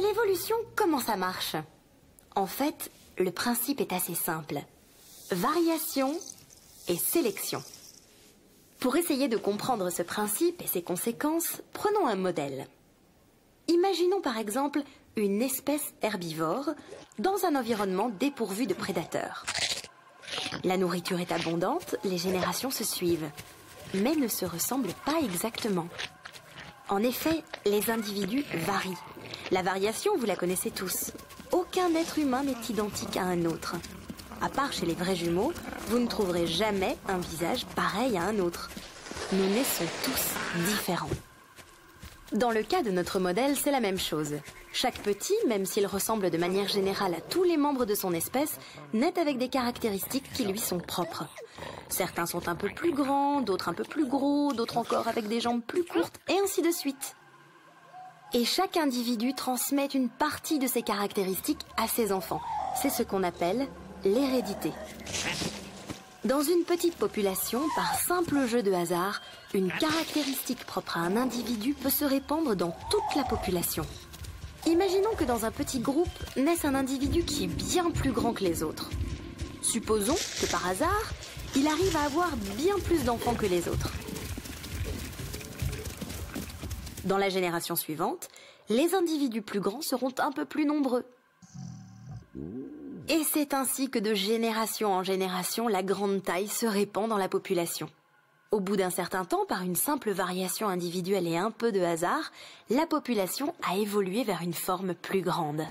L'évolution, comment ça marche? En fait, le principe est assez simple. Variation et sélection. Pour essayer de comprendre ce principe et ses conséquences, prenons un modèle. Imaginons par exemple une espèce herbivore dans un environnement dépourvu de prédateurs. La nourriture est abondante, les générations se suivent, mais ne se ressemblent pas exactement. En effet, les individus varient. La variation, vous la connaissez tous. Aucun être humain n'est identique à un autre. À part chez les vrais jumeaux, vous ne trouverez jamais un visage pareil à un autre. Nous naissons tous différents. Dans le cas de notre modèle, c'est la même chose. Chaque petit, même s'il ressemble de manière générale à tous les membres de son espèce, naît avec des caractéristiques qui lui sont propres. Certains sont un peu plus grands, d'autres un peu plus gros, d'autres encore avec des jambes plus courtes, et ainsi de suite. Et chaque individu transmet une partie de ses caractéristiques à ses enfants. C'est ce qu'on appelle l'hérédité. Dans une petite population, par simple jeu de hasard, une caractéristique propre à un individu peut se répandre dans toute la population. Imaginons que dans un petit groupe naisse un individu qui est bien plus grand que les autres. Supposons que par hasard, il arrive à avoir bien plus d'enfants que les autres. Dans la génération suivante, les individus plus grands seront un peu plus nombreux. Et c'est ainsi que de génération en génération, la grande taille se répand dans la population. Au bout d'un certain temps, par une simple variation individuelle et un peu de hasard, la population a évolué vers une forme plus grande.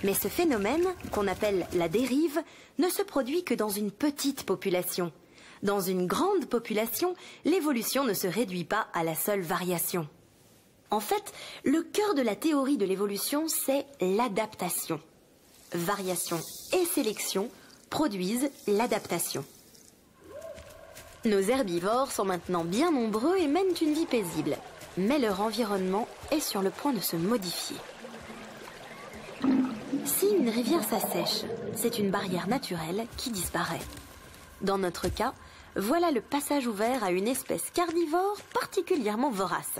Mais ce phénomène, qu'on appelle la dérive, ne se produit que dans une petite population. Dans une grande population, l'évolution ne se réduit pas à la seule variation. En fait, le cœur de la théorie de l'évolution, c'est l'adaptation. Variation et sélection produisent l'adaptation. Nos herbivores sont maintenant bien nombreux et mènent une vie paisible, mais leur environnement est sur le point de se modifier. Si une rivière s'assèche, c'est une barrière naturelle qui disparaît. Dans notre cas, voilà le passage ouvert à une espèce carnivore particulièrement vorace.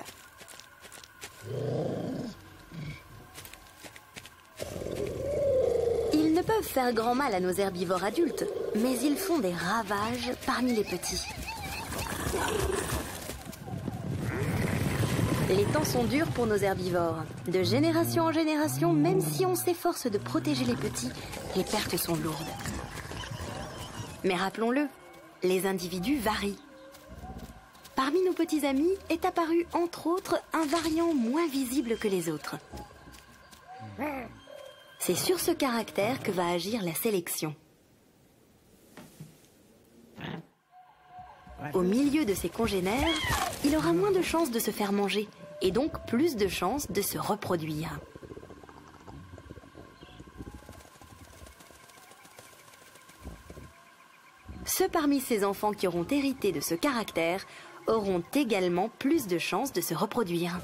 Ils ne peuvent faire grand mal à nos herbivores adultes, mais ils font des ravages parmi les petits. Les temps sont durs pour nos herbivores. De génération en génération, même si on s'efforce de protéger les petits, les pertes sont lourdes. Mais rappelons-le, les individus varient. Parmi nos petits amis est apparu, entre autres, un variant moins visible que les autres. C'est sur ce caractère que va agir la sélection. Au milieu de ses congénères, il aura moins de chances de se faire manger, et donc plus de chances de se reproduire. Ceux parmi ces enfants qui auront hérité de ce caractère auront également plus de chances de se reproduire.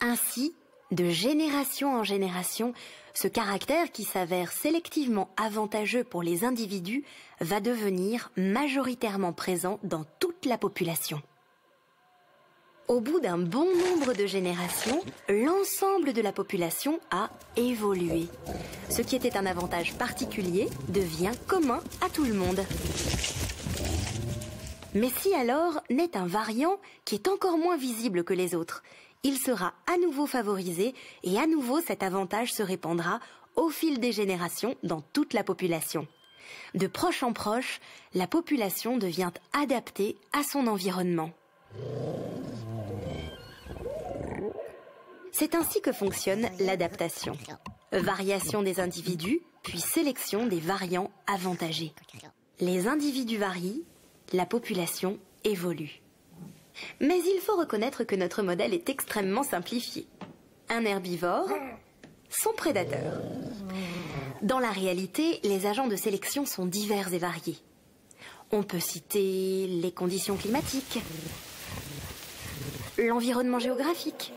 Ainsi, de génération en génération, ce caractère qui s'avère sélectivement avantageux pour les individus va devenir majoritairement présent dans toute la population. Au bout d'un bon nombre de générations, l'ensemble de la population a évolué. Ce qui était un avantage particulier devient commun à tout le monde. Mais si alors naît un variant qui est encore moins visible que les autres, il sera à nouveau favorisé et à nouveau cet avantage se répandra au fil des générations dans toute la population. De proche en proche, la population devient adaptée à son environnement. C'est ainsi que fonctionne l'adaptation. Variation des individus, puis sélection des variants avantagés. Les individus varient, la population évolue. Mais il faut reconnaître que notre modèle est extrêmement simplifié. Un herbivore, son prédateur. Dans la réalité, les agents de sélection sont divers et variés. On peut citer les conditions climatiques, l'environnement géographique,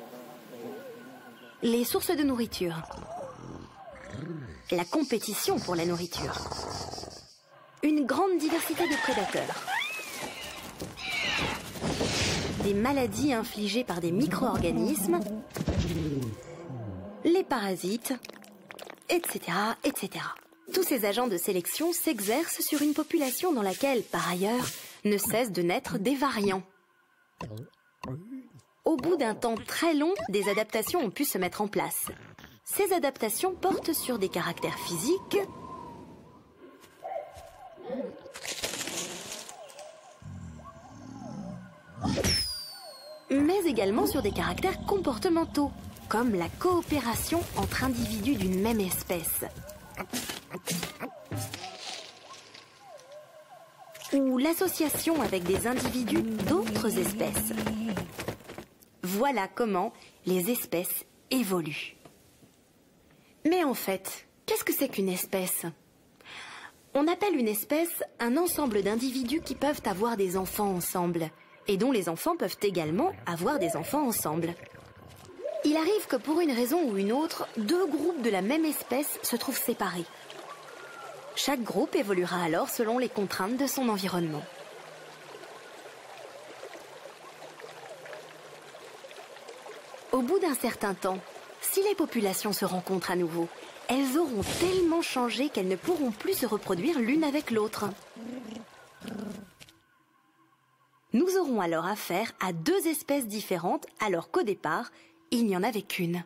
les sources de nourriture, la compétition pour la nourriture, une grande diversité de prédateurs, des maladies infligées par des micro-organismes, les parasites, etc., etc. Tous ces agents de sélection s'exercent sur une population dans laquelle, par ailleurs, ne cessent de naître des variants. Au bout d'un temps très long, des adaptations ont pu se mettre en place. Ces adaptations portent sur des caractères physiques, mais également sur des caractères comportementaux, comme la coopération entre individus d'une même espèce, ou l'association avec des individus d'autres espèces. Voilà comment les espèces évoluent. Mais en fait, qu'est-ce que c'est qu'une espèce ? On appelle une espèce un ensemble d'individus qui peuvent avoir des enfants ensemble, et dont les enfants peuvent également avoir des enfants ensemble. Il arrive que pour une raison ou une autre, deux groupes de la même espèce se trouvent séparés. Chaque groupe évoluera alors selon les contraintes de son environnement. Au bout d'un certain temps, si les populations se rencontrent à nouveau, elles auront tellement changé qu'elles ne pourront plus se reproduire l'une avec l'autre. Nous aurons alors affaire à deux espèces différentes alors qu'au départ, il n'y en avait qu'une.